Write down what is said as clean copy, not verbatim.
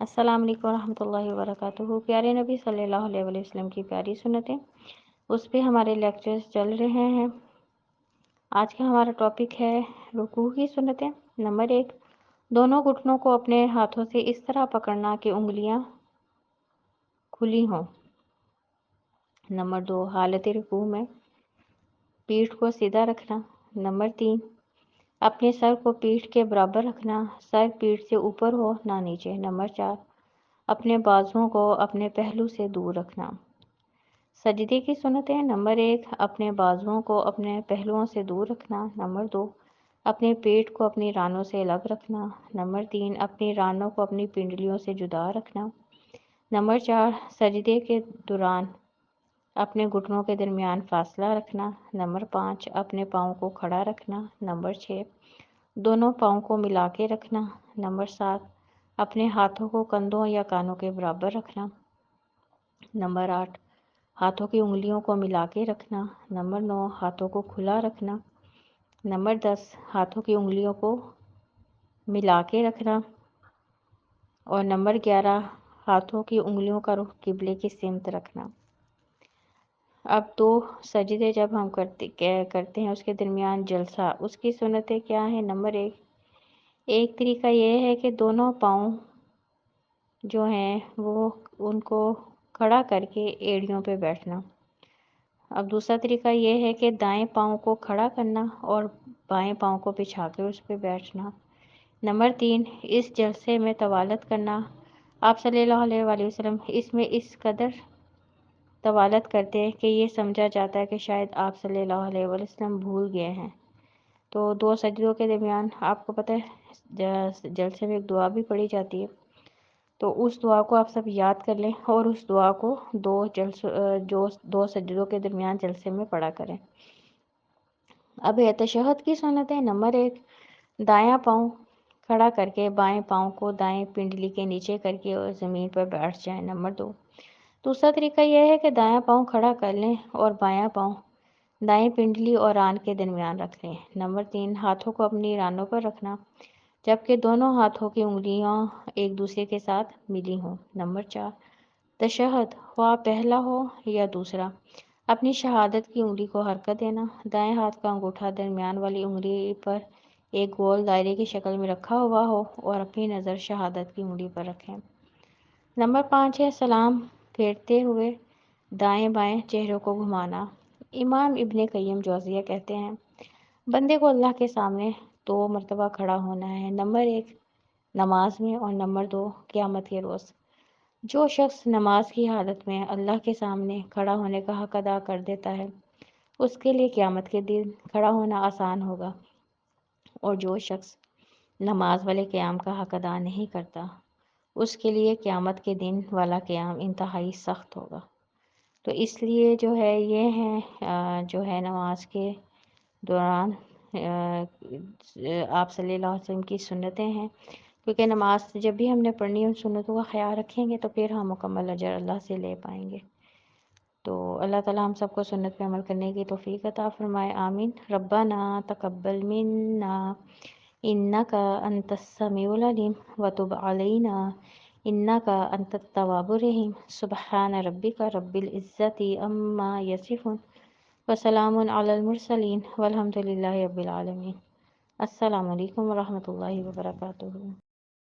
السلام علیکم ورحمۃ اللہ وبرکاتہ۔ پیارے نبی صلی اللہ علیہ وسلم کی پیاری سنتیں، اس پہ ہمارے لیکچرز چل رہے ہیں۔ آج کا ہمارا ٹاپک ہے رکوع کی سنتیں۔ نمبر 1، دونوں گھٹنوں کو اپنے ہاتھوں سے اس طرح پکڑنا کہ انگلیاں کھلی ہوں۔ نمبر 2، حالت رکوع میں پیٹھ کو سیدھا رکھنا۔ نمبر 3، اپنے سر کو پیٹھ کے برابر رکھنا، سر پیٹھ سے اوپر ہو نہ نیچے۔ نمبر 4، اپنے بازوؤں کو اپنے پہلو سے دور رکھنا۔ سجدے کی سنتیں۔ نمبر 1، اپنے بازوؤں کو اپنے پہلوؤں سے دور رکھنا۔ نمبر 2، اپنے پیٹ کو اپنی رانوں سے الگ رکھنا۔ نمبر 3، اپنی رانوں کو اپنی پنڈلیوں سے جدا رکھنا۔ نمبر 4، سجدے کے دوران اپنے گھٹنوں کے درمیان فاصلہ رکھنا۔ نمبر 5، اپنے پاؤں کو کھڑا رکھنا۔ نمبر 6، دونوں پاؤں کو ملا کے رکھنا۔ نمبر 7، اپنے ہاتھوں کو کندھوں یا کانوں کے برابر رکھنا۔ نمبر 8، ہاتھوں کی انگلیوں کو ملا کے رکھنا۔ نمبر 9، ہاتھوں کو کھلا رکھنا۔ نمبر 10، ہاتھوں کی انگلیوں کو ملا کے رکھنا۔ اور نمبر 11، ہاتھوں کی انگلیوں کا رخ قبلے کی سمت رکھنا۔ اب 2 سجدے جب ہم کرتے ہیں اس کے درمیان جلسہ، اس کی سنتیں کیا ہیں؟ نمبر 1، ایک طریقہ یہ ہے کہ دونوں پاؤں جو ہیں وہ ان کو کھڑا کر کے ایڑیوں پہ بیٹھنا۔ اب دوسرا طریقہ یہ ہے کہ دائیں پاؤں کو کھڑا کرنا اور بائیں پاؤں کو بچھا کے اس پہ بیٹھنا۔ نمبر 3، اس جلسے میں طوالت کرنا۔ آپ صلی اللہ علیہ وآلہ وسلم اس میں اس قدر طوالت کرتے ہیں کہ یہ سمجھا جاتا ہے کہ شاید آپ صلی اللہ علیہ وسلم بھول گئے ہیں۔ تو 2 سجدوں کے درمیان آپ کو پتہ ہے جلسے میں ایک دعا بھی پڑھی جاتی ہے، تو اس دعا کو آپ سب یاد کر لیں اور اس دعا کو 2 سجدوں کے درمیان جلسے میں پڑھا کریں۔ اب ہے تشہد کی سنتیں۔ نمبر 1، دایاں پاؤں کھڑا کر کے بائیں پاؤں کو دائیں پنڈلی کے نیچے کر کے اور زمین پر بیٹھ جائیں۔ نمبر 2، دوسرا طریقہ یہ ہے کہ دایاں پاؤں کھڑا کر لیں اور بایاں پاؤں دائیں پنڈلی اور ران کے درمیان رکھ لیں۔ نمبر 3، ہاتھوں کو اپنی رانوں پر رکھنا جبکہ دونوں ہاتھوں کی انگلیاں ایک دوسرے کے ساتھ ملی ہوں۔ نمبر 4، تشہد خواہ پہلا ہو یا دوسرا، اپنی شہادت کی انگلی کو حرکت دینا۔ دائیں ہاتھ کا انگوٹھا درمیان والی انگلی پر ایک گول دائرے کی شکل میں رکھا ہوا ہو اور اپنی نظر شہادت کی انگلی پر رکھیں۔ نمبر 5 ہے سلام پھیرتے ہوئے دائیں بائیں چہروں کو گھمانا۔ امام ابن قیم جوزیہ کہتے ہیں بندے کو اللہ کے سامنے 2 مرتبہ کھڑا ہونا ہے، نمبر 1 نماز میں اور نمبر 2 قیامت کے روز۔ جو شخص نماز کی حالت میں اللہ کے سامنے کھڑا ہونے کا حق ادا کر دیتا ہے اس کے لیے قیامت کے دن کھڑا ہونا آسان ہوگا، اور جو شخص نماز والے قیام کا حق ادا نہیں کرتا اس کے لیے قیامت کے دن والا قیام انتہائی سخت ہوگا۔ تو اس لیے جو ہے یہ ہیں جو ہے نماز کے دوران آپ صلی اللہ علیہ وسلم کی سنتیں ہیں، کیونکہ نماز جب بھی ہم نے پڑھنی ہے ان سنتوں کا خیال رکھیں گے تو پھر ہم مکمل اجر اللہ سے لے پائیں گے۔ تو اللہ تعالی ہم سب کو سنت پہ عمل کرنے کی توفیق عطا فرمائے، آمین۔ ربنا تقبل منا انک انت السمیع العلیم وتب علینا انک انت التواب الرحیم۔ سبحان ربک رب العزت عما یصفون وسلام علی المرسلین والحمد للہ رب العالمین۔ السلام علیکم ورحمۃ اللہ وبرکاتہ۔